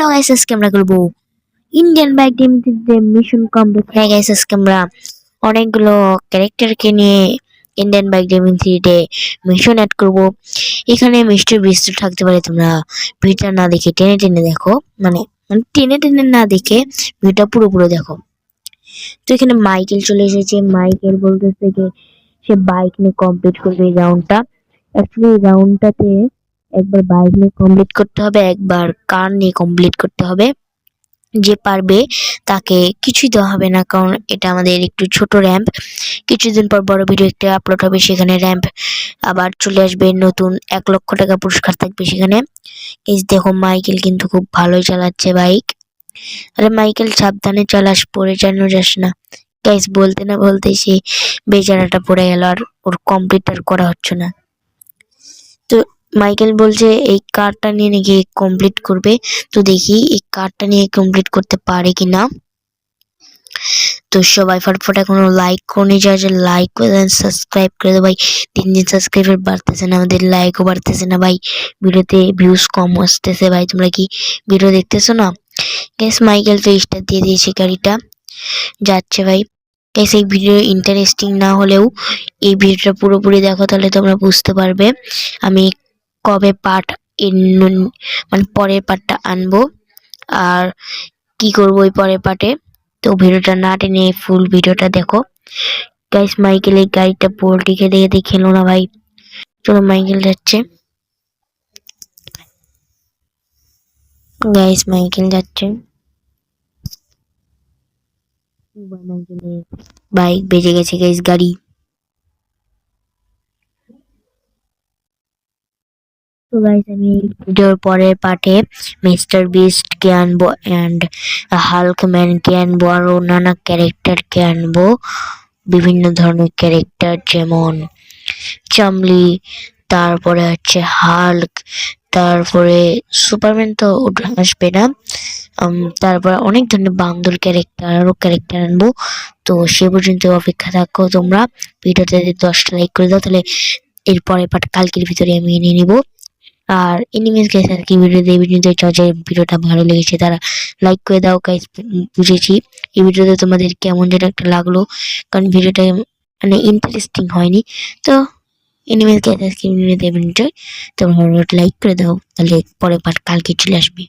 Hello guys, আজকে আমরা করবো ইন্ডিয়ান বাইক গেমটিতে মিশন কমপ্লিট। হ্যাঁ গাইস, আজকে আমরা অনেকগুলো ক্যারেক্টারকে নিয়ে ইন্ডিয়ান বাইক গেমটিতে মিশন অ্যাড করব। এখানে মিস্টার বিস্ট থাকতে পারে, তোমরা ভিডিওটা না দেখে টেনে টেনে দেখো, মানে মানে টেনে টেনে না দেখে ভিডিওটা পুরো দেখো। তো এখানে মাইকেল চলে এসেছে। মাইকেল বলতেছে যে সে বাইক নিয়ে কমপ্লিট করবে এই রাউন্ডটা। অ্যাকচুয়ালি এই রাউন্ডটাতে একবার বাইক নিয়ে কমপ্লিট করতে হবে, একবার কার নিয়ে কমপ্লিট করতে হবে। যে পারবে তাকে কিছুই দেওয়া হবে না, কারণ এটা আমাদের একটু ছোট র্যাম্প। কিছুদিন পর বড় ভিডিও একটা আপলোড হবে, সেখানে র্যাম্প আবার চলে আসবে, নতুন 1 লক্ষ টাকা পুরস্কার থাকবে সেখানে। এই দেখো মাইকেল কিন্তু খুব ভালোই চালাচ্ছে বাইক। আরে মাইকেল সাবধানে চালাস, পড়ে যেন যাস না। গাইস বলতে না বলতে সে বেচারাটা পড়ে গেল, আর ওর কমপ্লিট আর করা হচ্ছে না। তো মাইকেল বলছে এই কারটা নিয়ে নাকি কমপ্লিট করবে। তো দেখি এই কারটা নিয়ে কমপ্লিট করতে পারে কিনা। তো সবাই ফটফট এখন লাইক করে যা লাইক করে দেন, সাবস্ক্রাইব করে দেবো ভাই। 3 দিন সাবস্ক্রাইবার বাড়তেছে না, আমাদের লাইকও বাড়তেছে না ভাই। ভিডিওতে ভিউজ কম আসতেছে ভাই, তোমরা কি ভিডিও দেখতেছো না? গ্যাস মাইকেল তো স্টার দিয়ে দিয়েছে, গাড়িটা যাচ্ছে ভাই। গ্যাস এই ভিডিও ইন্টারেস্টিং না হলেও এই ভিডিওটা পুরোপুরি দেখো, তাহলে তোমরা বুঝতে পারবে আমি কবে পার্ট মানে পরের পার্টটা আনবো আর কি করবো ওই পরের পার্টে। তো ভিডিওটা না টেনে ফুল ভিডিওটা দেখো। গাইস মাইকেল এই গাড়িটা পোল্ট্রি খেতে খেতে খেলো না ভাই। চলো মাইকেল যাচ্ছে, গাইস মাইকেল যাচ্ছে। বাইক বেজে গেছে গাইস, গাড়ি। তো গাইস আমি ভিডিওর পরের পার্টে মিস্টার বিস্ট কে আনবো এন্ড হাল্ক ম্যান কে আনবো, আর অন্যান্য ক্যারেক্টার কে আনবো। বিভিন্ন ধরনের ক্যারেক্টার যেমন চামলি, তারপরে হচ্ছে হাল্ক, তারপরে সুপারম্যান তো আসবে না। তারপর অনেক ধরনের বান্দর ক্যারেক্টার, আরো ক্যারেক্টার আনবো। তো সে পর্যন্ত অপেক্ষা থাকো তোমরা। ভিডিওতে যদি 10টা লাইক করে দাও, তাহলে এরপরে পার্ট কালকের ভিতরে আমি এনে নিবো। আর এনিমেস গাইস আর কি ভিডিও দিয়ে ভিডিওতে যে ভিডিওটা ভালো লেগেছে তারা লাইক করে দাও গাইস। বুঝেছি এই ভিডিওতে তোমাদের কেমন যেন একটা লাগলো, কারণ ভিডিওটা মানে ইন্টারেস্টিং হয়নি। তো এনিমেস গাইস আজকে ভিডিও দেবেন, তোমরা লাইক করে দাও, তাহলে পরের পার্ট কালকে চলে আসবে।